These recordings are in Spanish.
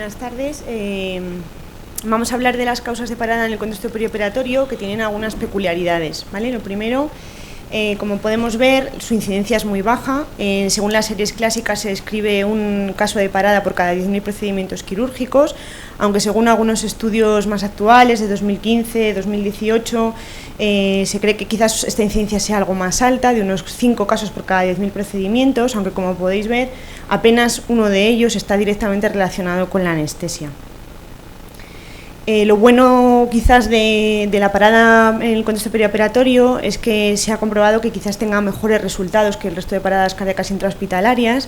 buenas tardes. Vamos a hablar de las causas de parada en el contexto perioperatorio, que tienen algunas peculiaridades, ¿vale? Lo primero, como podemos ver, su incidencia es muy baja. Según las series clásicas se describe un caso de parada por cada 10.000 procedimientos quirúrgicos, aunque según algunos estudios más actuales, de 2015, 2018, se cree que quizás esta incidencia sea algo más alta, de unos 5 casos por cada 10.000 procedimientos, aunque como podéis ver, apenas uno de ellos está directamente relacionado con la anestesia. Lo bueno quizás de la parada en el contexto perioperatorio es que se ha comprobado que quizás tenga mejores resultados que el resto de paradas cardíacas intrahospitalarias.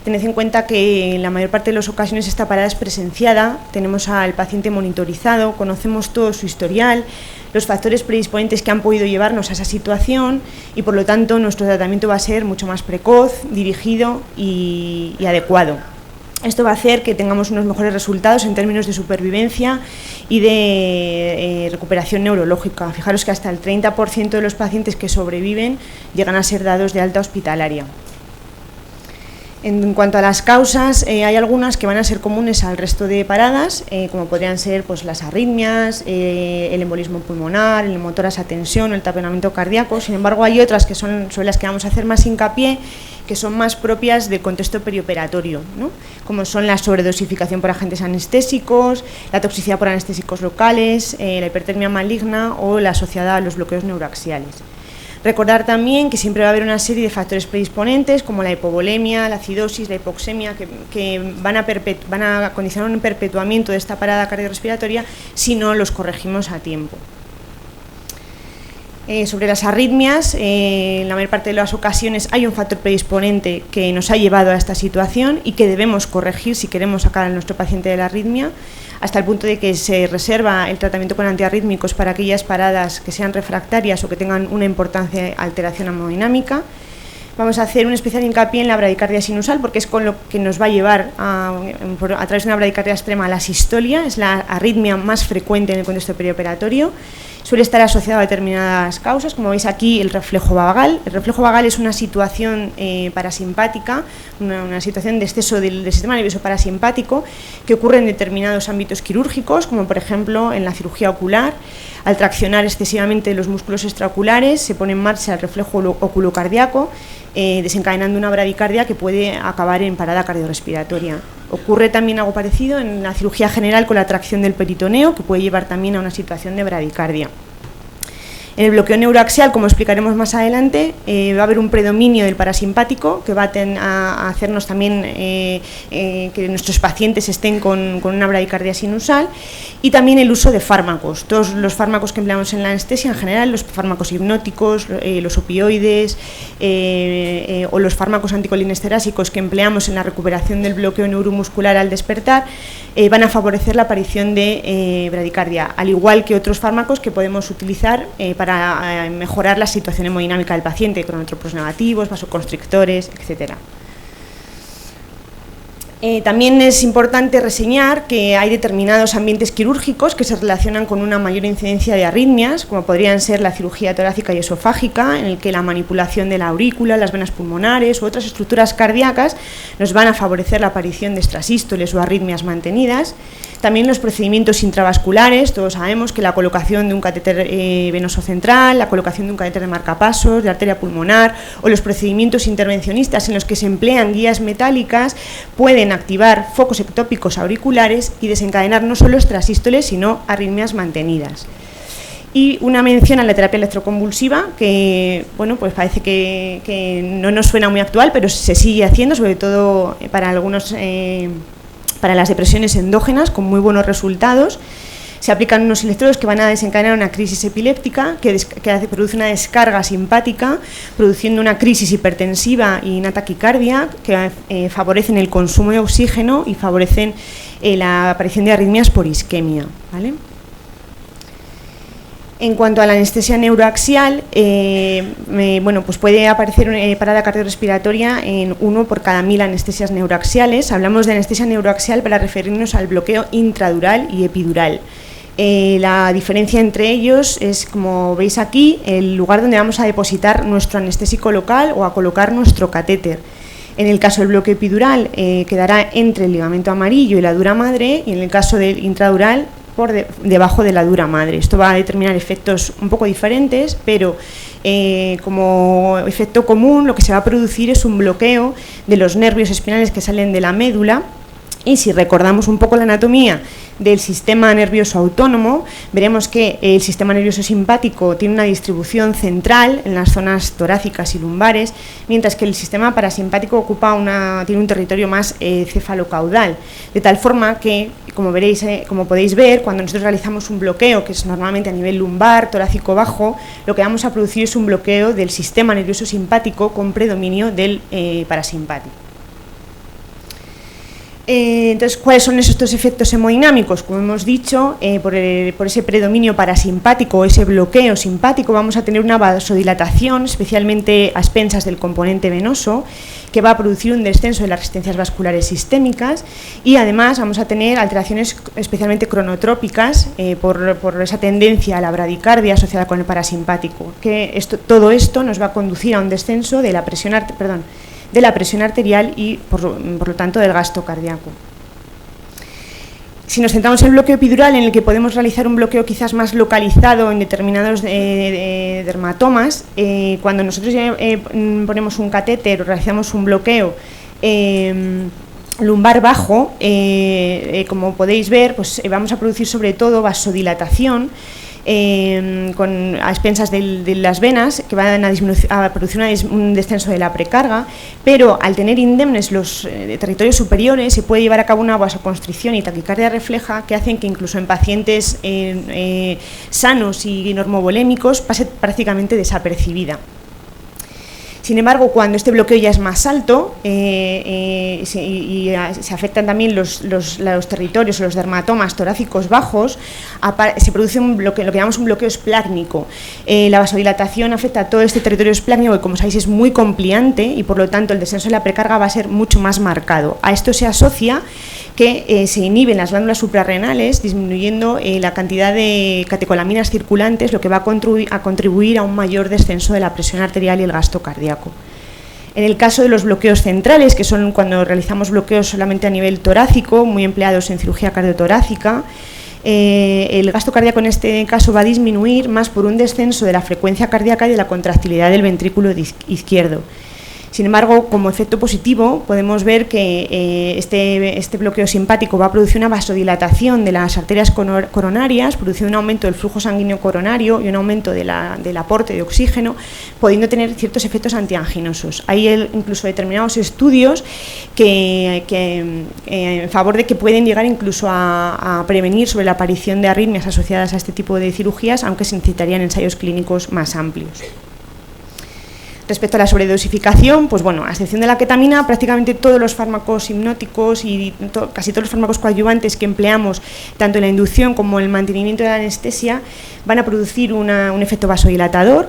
Tened en cuenta que en la mayor parte de las ocasiones esta parada es presenciada, tenemos al paciente monitorizado, conocemos todo su historial, los factores predisponentes que han podido llevarnos a esa situación y por lo tanto nuestro tratamiento va a ser mucho más precoz, dirigido y adecuado. Esto va a hacer que tengamos unos mejores resultados en términos de supervivencia y de recuperación neurológica. Fijaros que hasta el 30% de los pacientes que sobreviven llegan a ser dados de alta hospitalaria. En cuanto a las causas, hay algunas que van a ser comunes al resto de paradas, como podrían ser pues, las arritmias, el embolismo pulmonar, el hemotoras a tensión, el taponamiento cardíaco. Sin embargo, hay otras que son sobre las que vamos a hacer más hincapié, que son más propias del contexto perioperatorio, ¿no? Como son la sobredosificación por agentes anestésicos, la toxicidad por anestésicos locales, la hipertermia maligna o la asociada a los bloqueos neuroaxiales. Recordar también que siempre va a haber una serie de factores predisponentes como la hipovolemia, la acidosis, la hipoxemia, que van a condicionar un perpetuamiento de esta parada cardiorrespiratoria si no los corregimos a tiempo. Sobre las arritmias, en la mayor parte de las ocasiones hay un factor predisponente que nos ha llevado a esta situación y que debemos corregir si queremos sacar a nuestro paciente de la arritmia, hasta el punto de que se reserva el tratamiento con antiarrítmicos para aquellas paradas que sean refractarias o que tengan una importante alteración hemodinámica. Vamos a hacer un especial hincapié en la bradicardia sinusal porque es con lo que nos va a llevar a través de una bradicardia extrema a la sistolia, es la arritmia más frecuente en el contexto perioperatorio. Suele estar asociado a determinadas causas, como veis aquí el reflejo vagal. El reflejo vagal es una situación parasimpática, una situación de exceso del sistema nervioso parasimpático que ocurre en determinados ámbitos quirúrgicos, como por ejemplo en la cirugía ocular. Al traccionar excesivamente los músculos extraoculares se pone en marcha el reflejo oculocardíaco, desencadenando una bradicardia que puede acabar en parada cardiorrespiratoria. Ocurre también algo parecido en la cirugía general con la tracción del peritoneo, que puede llevar también a una situación de bradicardia. En el bloqueo neuroaxial, como explicaremos más adelante, va a haber un predominio del parasimpático que va a hacernos también que nuestros pacientes estén con una bradicardia sinusal, y también el uso de fármacos. Todos los fármacos que empleamos en la anestesia, en general, los fármacos hipnóticos, los opioides o los fármacos anticolinesterásicos que empleamos en la recuperación del bloqueo neuromuscular al despertar, van a favorecer la aparición de bradicardia, al igual que otros fármacos que podemos utilizar para mejorar la situación hemodinámica del paciente, cronotropos negativos, vasoconstrictores, etc. También es importante reseñar que hay determinados ambientes quirúrgicos que se relacionan con una mayor incidencia de arritmias, como podrían ser la cirugía torácica y esofágica, en el que la manipulación de la aurícula, las venas pulmonares u otras estructuras cardíacas nos van a favorecer la aparición de extrasístoles o arritmias mantenidas. También los procedimientos intravasculares, todos sabemos que la colocación de un catéter venoso central, la colocación de un catéter de marcapasos, de arteria pulmonar, o los procedimientos intervencionistas en los que se emplean guías metálicas pueden activar focos ectópicos auriculares y desencadenar no solo extrasístoles, sino arritmias mantenidas. Y una mención a la terapia electroconvulsiva, que bueno, pues parece que no nos suena muy actual, pero se sigue haciendo, sobre todo para algunos para las depresiones endógenas, con muy buenos resultados. Se aplican unos electrodos que van a desencadenar una crisis epiléptica que produce una descarga simpática, produciendo una crisis hipertensiva y una taquicardia que favorecen el consumo de oxígeno y favorecen la aparición de arritmias por isquemia, ¿vale? En cuanto a la anestesia neuroaxial, bueno, pues puede aparecer una parada cardiorrespiratoria en 1 por cada 1000 anestesias neuroaxiales. Hablamos de anestesia neuroaxial para referirnos al bloqueo intradural y epidural. La diferencia entre ellos es, como veis aquí, el lugar donde vamos a depositar nuestro anestésico local o a colocar nuestro catéter. En el caso del bloqueo epidural quedará entre el ligamento amarillo y la dura madre, y en el caso del intradural por debajo de la dura madre. Esto va a determinar efectos un poco diferentes, pero como efecto común lo que se va a producir es un bloqueo de los nervios espinales que salen de la médula. Y si recordamos un poco la anatomía del sistema nervioso autónomo, veremos que el sistema nervioso simpático tiene una distribución central en las zonas torácicas y lumbares, mientras que el sistema parasimpático tiene un territorio más cefalocaudal, de tal forma que, como podéis ver, cuando nosotros realizamos un bloqueo, que es normalmente a nivel lumbar, torácico bajo, lo que vamos a producir es un bloqueo del sistema nervioso simpático con predominio del parasimpático. Entonces, ¿cuáles son estos efectos hemodinámicos? Como hemos dicho, por ese predominio parasimpático o ese bloqueo simpático vamos a tener una vasodilatación, especialmente a expensas del componente venoso, que va a producir un descenso de las resistencias vasculares sistémicas, y además vamos a tener alteraciones especialmente cronotrópicas por esa tendencia a la bradicardia asociada con el parasimpático, que todo esto nos va a conducir a un descenso de la presión arterial y, por lo tanto, del gasto cardíaco. Si nos centramos en el bloqueo epidural, en el que podemos realizar un bloqueo quizás más localizado en determinados dermatomas, cuando nosotros ponemos un catéter o realizamos un bloqueo lumbar bajo, como podéis ver, pues vamos a producir sobre todo vasodilatación, a expensas de las venas, que van a producir un descenso de la precarga, pero al tener indemnes los territorios superiores se puede llevar a cabo una vasoconstricción y taquicardia refleja, que hacen que incluso en pacientes sanos y normovolémicos pase prácticamente desapercibida. Sin embargo, cuando este bloqueo ya es más alto y se afectan también los territorios o los dermatomas torácicos bajos, se produce lo que llamamos un bloqueo esplácnico. La vasodilatación afecta a todo este territorio esplácnico, que como sabéis es muy compliante, y por lo tanto el descenso de la precarga va a ser mucho más marcado. A esto se asocia que se inhiben las glándulas suprarrenales, disminuyendo la cantidad de catecolaminas circulantes, lo que va a contribuir a un mayor descenso de la presión arterial y el gasto cardíaco. En el caso de los bloqueos centrales, que son cuando realizamos bloqueos solamente a nivel torácico, muy empleados en cirugía cardiotorácica, el gasto cardíaco en este caso va a disminuir más por un descenso de la frecuencia cardíaca y de la contractilidad del ventrículo izquierdo. Sin embargo, como efecto positivo, podemos ver que este bloqueo simpático va a producir una vasodilatación de las arterias coronarias, produciendo un aumento del flujo sanguíneo coronario y un aumento del aporte de oxígeno, pudiendo tener ciertos efectos antianginosos. Hay incluso determinados estudios en favor de que pueden llegar incluso a prevenir sobre la aparición de arritmias asociadas a este tipo de cirugías, aunque se necesitarían ensayos clínicos más amplios. Respecto a la sobredosificación, pues bueno, a excepción de la ketamina, prácticamente todos los fármacos hipnóticos y casi todos los fármacos coadyuvantes que empleamos, tanto en la inducción como en el mantenimiento de la anestesia, van a producir un efecto vasodilatador,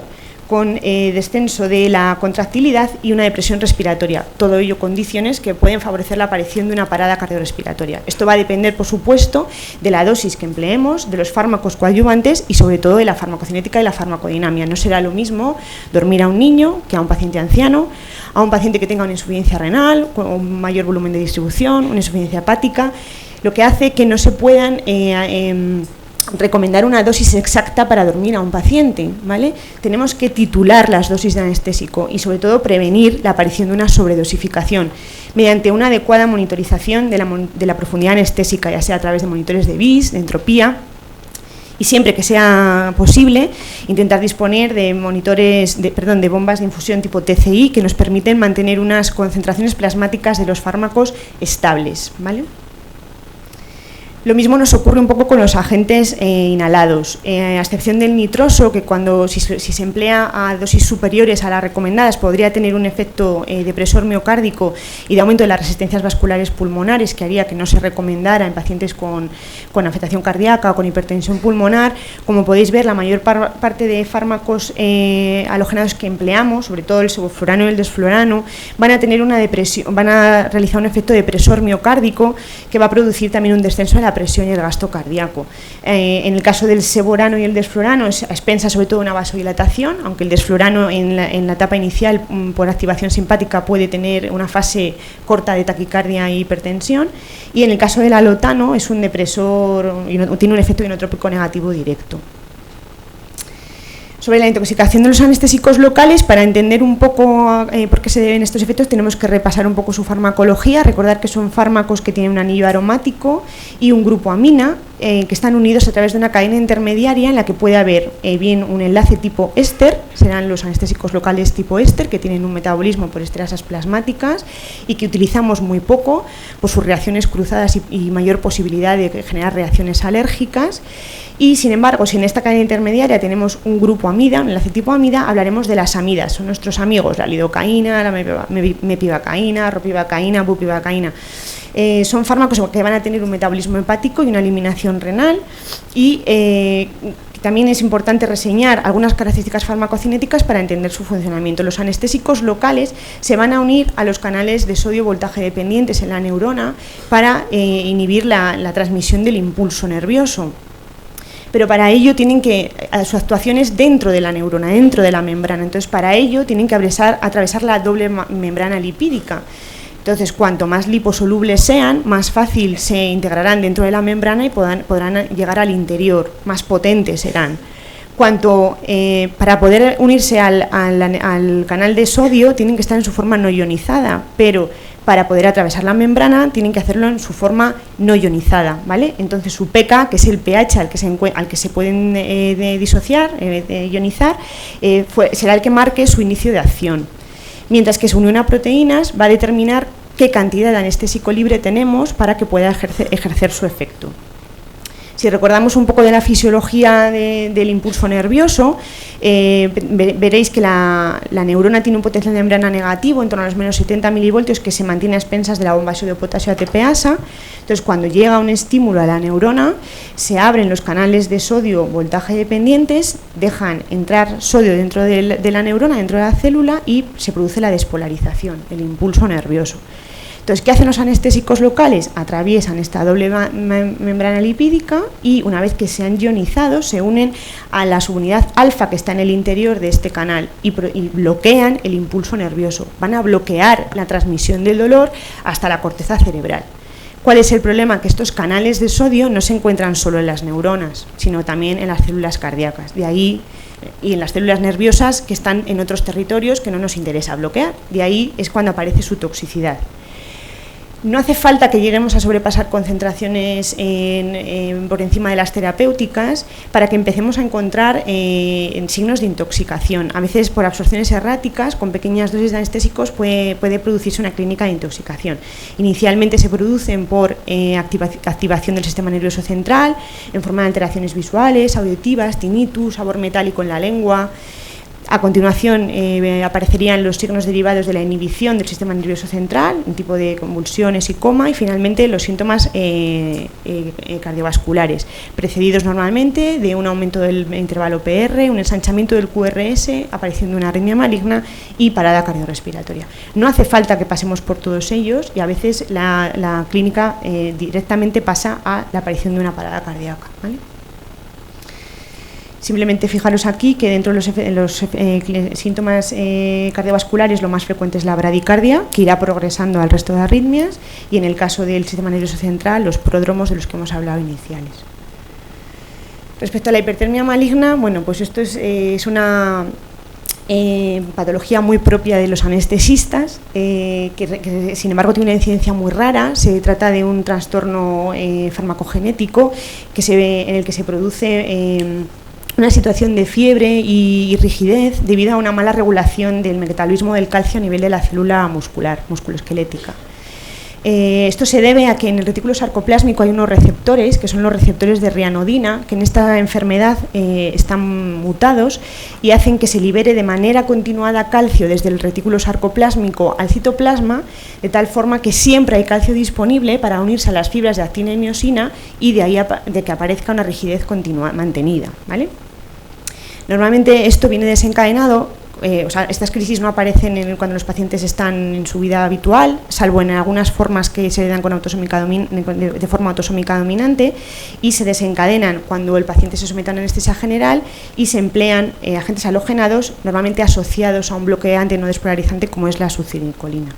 con descenso de la contractilidad y una depresión respiratoria, todo ello condiciones que pueden favorecer la aparición de una parada cardiorrespiratoria. Esto va a depender, por supuesto, de la dosis que empleemos, de los fármacos coadyuvantes y sobre todo de la farmacocinética y la farmacodinamia. No será lo mismo dormir a un niño que a un paciente anciano, a un paciente que tenga una insuficiencia renal, con un mayor volumen de distribución, una insuficiencia hepática, lo que hace que no se puedan recomendar una dosis exacta para dormir a un paciente, ¿vale? Tenemos que titular las dosis de anestésico y sobre todo prevenir la aparición de una sobredosificación mediante una adecuada monitorización de la profundidad anestésica, ya sea a través de monitores de BIS, de entropía, y siempre que sea posible intentar disponer de de bombas de infusión tipo TCI que nos permiten mantener unas concentraciones plasmáticas de los fármacos estables, ¿vale? Lo mismo nos ocurre un poco con los agentes inhalados, a excepción del nitroso, que si se emplea a dosis superiores a las recomendadas podría tener un efecto depresor miocárdico y de aumento de las resistencias vasculares pulmonares, que haría que no se recomendara en pacientes con afectación cardíaca o con hipertensión pulmonar. Como podéis ver, la mayor parte de fármacos halogenados que empleamos, sobre todo el sevoflurano y el desflurano, van a realizar un efecto depresor miocárdico que va a producir también un descenso de la la presión y el gasto cardíaco. En el caso del seborano y el desflurano es a expensas sobre todo una vasodilatación, aunque el desflurano en la etapa inicial por activación simpática puede tener una fase corta de taquicardia e hipertensión, y en el caso del alotano es un depresor y tiene un efecto inotrópico negativo directo. Sobre la intoxicación de los anestésicos locales, para entender un poco por qué se deben estos efectos, tenemos que repasar un poco su farmacología, recordar que son fármacos que tienen un anillo aromático y un grupo amina, que están unidos a través de una cadena intermediaria en la que puede haber bien un enlace tipo éster, serán los anestésicos locales tipo éster, que tienen un metabolismo por esterasas plasmáticas y que utilizamos muy poco por sus reacciones cruzadas y mayor posibilidad de generar reacciones alérgicas. Y sin embargo, si en esta cadena intermediaria tenemos un grupo amida, un enlace tipo amida, hablaremos de las amidas, son nuestros amigos, la lidocaína, la mepivacaína, ropivacaína, bupivacaína. Son fármacos que van a tener un metabolismo hepático y una eliminación renal, y también es importante reseñar algunas características farmacocinéticas para entender su funcionamiento. Los anestésicos locales se van a unir a los canales de sodio voltaje dependientes en la neurona para inhibir la transmisión del impulso nervioso. Pero para ello tienen que, su actuación es dentro de la neurona, dentro de la membrana, entonces para ello tienen que atravesar la doble membrana lipídica. Entonces, cuanto más liposolubles sean, más fácil se integrarán dentro de la membrana y podrán llegar al interior, más potentes serán. Para poder unirse al canal de sodio tienen que estar en su forma no ionizada, pero para poder atravesar la membrana tienen que hacerlo en su forma no ionizada, ¿vale? Entonces su pK, que es el pH al que se pueden disociar, ionizar, será el que marque su inicio de acción. Mientras que su unión a proteínas va a determinar qué cantidad de anestésico libre tenemos para que pueda ejercer su efecto. Si recordamos un poco de la fisiología del impulso nervioso, veréis que la neurona tiene un potencial de membrana negativo en torno a los menos 70 milivoltios que se mantiene a expensas de la bomba de sodio potasio ATPasa. Entonces, cuando llega un estímulo a la neurona, se abren los canales de sodio voltaje dependientes, dejan entrar sodio dentro de la neurona, dentro de la célula, y se produce la despolarización, el impulso nervioso. Entonces, ¿qué hacen los anestésicos locales? Atraviesan esta doble membrana lipídica y una vez que se han ionizado se unen a la subunidad alfa que está en el interior de este canal y bloquean el impulso nervioso. Van a bloquear la transmisión del dolor hasta la corteza cerebral. ¿Cuál es el problema? Que estos canales de sodio no se encuentran solo en las neuronas, sino también en las células cardíacas. De ahí, y en las células nerviosas que están en otros territorios que no nos interesa bloquear. De ahí es cuando aparece su toxicidad. No hace falta que lleguemos a sobrepasar concentraciones por encima de las terapéuticas para que empecemos a encontrar signos de intoxicación. A veces por absorciones erráticas, con pequeñas dosis de anestésicos puede producirse una clínica de intoxicación. Inicialmente se producen por activación del sistema nervioso central, en forma de alteraciones visuales, auditivas, tinnitus, sabor metálico en la lengua. A continuación aparecerían los signos derivados de la inhibición del sistema nervioso central, un tipo de convulsiones y coma, y finalmente los síntomas cardiovasculares, precedidos normalmente de un aumento del intervalo PR, un ensanchamiento del QRS, aparición de una arritmia maligna y parada cardiorrespiratoria. No hace falta que pasemos por todos ellos y a veces la clínica directamente pasa a la aparición de una parada cardíaca, ¿vale? Simplemente fijaros aquí que dentro de los síntomas cardiovasculares lo más frecuente es la bradicardia, que irá progresando al resto de arritmias, y en el caso del sistema nervioso central, los pródromos de los que hemos hablado iniciales. Respecto a la hipertermia maligna, bueno, pues esto es una patología muy propia de los anestesistas, que sin embargo tiene una incidencia muy rara. Se trata de un trastorno farmacogenético en el que se produce una situación de fiebre y rigidez debido a una mala regulación del metabolismo del calcio a nivel de la célula musculoesquelética. Esto se debe a que en el retículo sarcoplásmico hay unos receptores, que son los receptores de rianodina, que en esta enfermedad están mutados y hacen que se libere de manera continuada calcio desde el retículo sarcoplásmico al citoplasma, de tal forma que siempre hay calcio disponible para unirse a las fibras de actina y miosina, y de ahí de que aparezca una rigidez continua, mantenida, ¿vale? Normalmente esto viene desencadenado estas crisis no aparecen cuando los pacientes están en su vida habitual, salvo en algunas formas que se dan de forma autosómica dominante, y se desencadenan cuando el paciente se somete a una anestesia general y se emplean agentes halogenados normalmente asociados a un bloqueante no despolarizante como es la succinilcolina.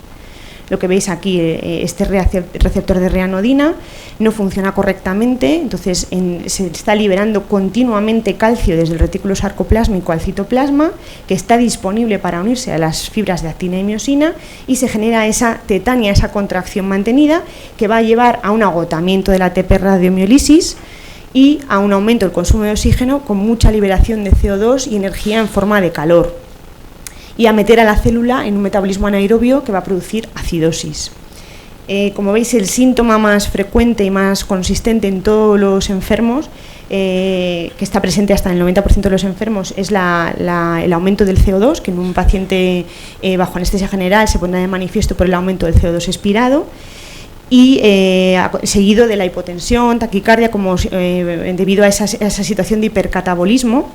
Lo que veis aquí, este receptor de reanodina no funciona correctamente, entonces se está liberando continuamente calcio desde el retículo sarcoplásmico al citoplasma, que está disponible para unirse a las fibras de actina y miosina, y se genera esa tetania, esa contracción mantenida, que va a llevar a un agotamiento de la ATP radiomiólisis y a un aumento del consumo de oxígeno con mucha liberación de CO2 y energía en forma de calor, y a meter a la célula en un metabolismo anaerobio que va a producir acidosis. Como veis, el síntoma más frecuente y más consistente en todos los enfermos, que está presente hasta en el 90% de los enfermos, es el aumento del CO2, que en un paciente bajo anestesia general se pondrá de manifiesto por el aumento del CO2 expirado, y seguido de la hipotensión, taquicardia, debido a esa situación de hipercatabolismo.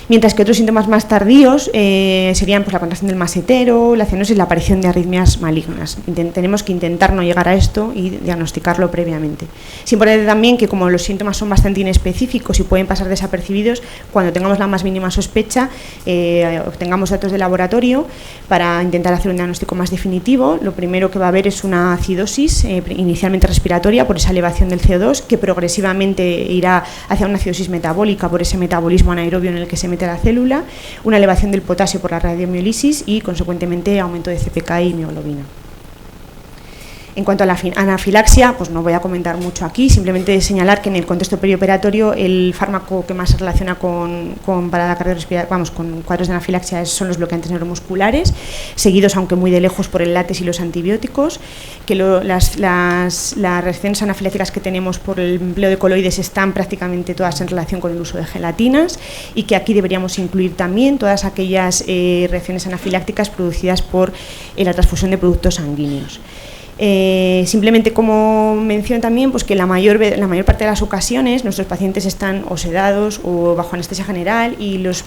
Mientras que otros síntomas más tardíos serían pues, la contracción del masetero, la cianosis y la aparición de arritmias malignas. Tenemos que intentar no llegar a esto y diagnosticarlo previamente. Es importante también que, como los síntomas son bastante inespecíficos y pueden pasar desapercibidos, cuando tengamos la más mínima sospecha, obtengamos datos de laboratorio para intentar hacer un diagnóstico más definitivo. Lo primero que va a haber es una acidosis, inicialmente respiratoria, por esa elevación del CO2, que progresivamente irá hacia una acidosis metabólica por ese metabolismo anaerobio en el que se mete la célula, una elevación del potasio por la radiomiólisis y, consecuentemente, aumento de CPK y mioglobina. En cuanto a la anafilaxia, pues no voy a comentar mucho aquí, simplemente señalar que en el contexto perioperatorio el fármaco que más se relaciona con parada cardiorrespiratoria, con cuadros de anafilaxia son los bloqueantes neuromusculares, seguidos, aunque muy de lejos, por el látex y los antibióticos, que las reacciones anafilácticas que tenemos por el empleo de coloides están prácticamente todas en relación con el uso de gelatinas, y que aquí deberíamos incluir también todas aquellas reacciones anafilácticas producidas por la transfusión de productos sanguíneos. Simplemente como mención también, pues que la mayor parte de las ocasiones nuestros pacientes están o sedados o bajo anestesia general, y los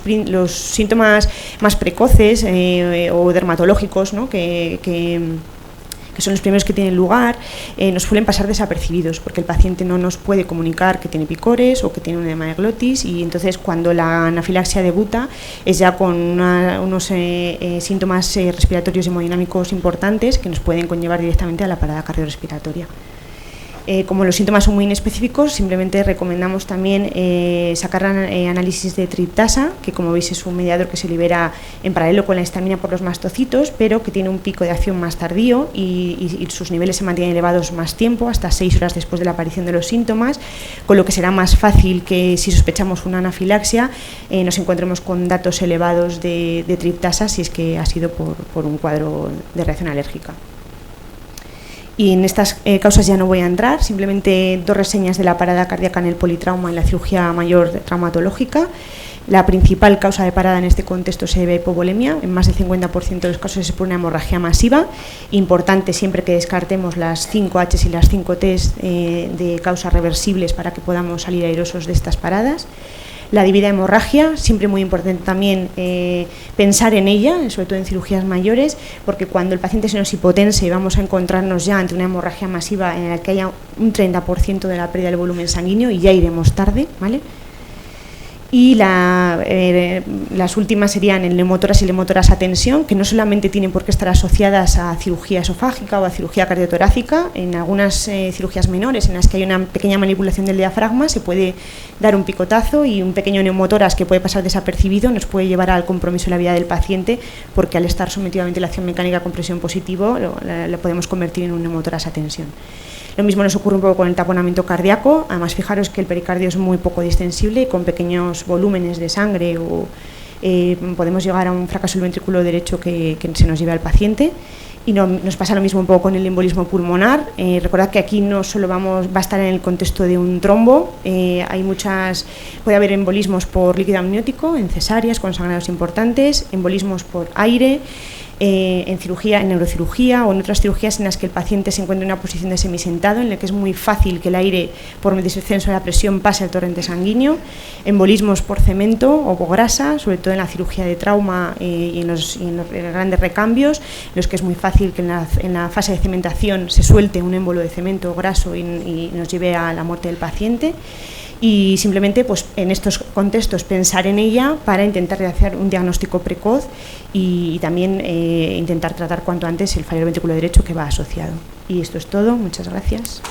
síntomas más precoces o dermatológicos, ¿no? que son los primeros que tienen lugar, nos suelen pasar desapercibidos, porque el paciente no nos puede comunicar que tiene picores o que tiene un edema de glotis, y entonces cuando la anafilaxia debuta es ya con unos síntomas respiratorios hemodinámicos importantes que nos pueden conllevar directamente a la parada cardiorrespiratoria. Como los síntomas son muy inespecíficos, simplemente recomendamos también sacar análisis de triptasa, que como veis es un mediador que se libera en paralelo con la histamina por los mastocitos, pero que tiene un pico de acción más tardío y sus niveles se mantienen elevados más tiempo, hasta 6 horas después de la aparición de los síntomas, con lo que será más fácil que, si sospechamos una anafilaxia, nos encontremos con datos elevados de triptasa si es que ha sido por un cuadro de reacción alérgica. Y en estas causas ya no voy a entrar, simplemente dos reseñas de la parada cardíaca en el politrauma y la cirugía mayor traumatológica. La principal causa de parada en este contexto se debe a hipovolemia. En más del 50% de los casos es por una hemorragia masiva. Importante siempre que descartemos las 5H y las 5T de causas reversibles para que podamos salir airosos de estas paradas. La debida hemorragia, siempre muy importante también pensar en ella, sobre todo en cirugías mayores, porque cuando el paciente se nos hipotense vamos a encontrarnos ya ante una hemorragia masiva en la que haya un 30% de la pérdida del volumen sanguíneo y ya iremos tarde, ¿vale? Y las últimas serían el neumotoras y neumotoras a tensión, que no solamente tienen por qué estar asociadas a cirugía esofágica o a cirugía cardiotorácica. En algunas cirugías menores en las que hay una pequeña manipulación del diafragma se puede dar un picotazo, y un pequeño neumotoras que puede pasar desapercibido nos puede llevar al compromiso de la vida del paciente, porque al estar sometido a ventilación mecánica con presión positivo lo podemos convertir en un neumotoras a tensión. Lo mismo nos ocurre un poco con el taponamiento cardíaco. Además, fijaros que el pericardio es muy poco distensible y con pequeños volúmenes de sangre podemos llegar a un fracaso del ventrículo derecho que se nos lleve al paciente. Y nos pasa lo mismo un poco con el embolismo pulmonar. Recordad que aquí no solo va a estar en el contexto de un trombo, puede haber embolismos por líquido amniótico, en cesáreas con sangrados importantes, embolismos por aire, en neurocirugía o en otras cirugías en las que el paciente se encuentra en una posición de semisentado, en la que es muy fácil que el aire, por el descenso de la presión, pase al torrente sanguíneo, embolismos por cemento o por grasa, sobre todo todo en la cirugía de trauma y en los grandes recambios, en los que es muy fácil que en la fase de cementación se suelte un émbolo de cemento graso y nos lleve a la muerte del paciente. Y simplemente pues, en estos contextos pensar en ella para intentar realizar un diagnóstico precoz y también intentar tratar cuanto antes el fallo del ventrículo derecho que va asociado. Y esto es todo, muchas gracias.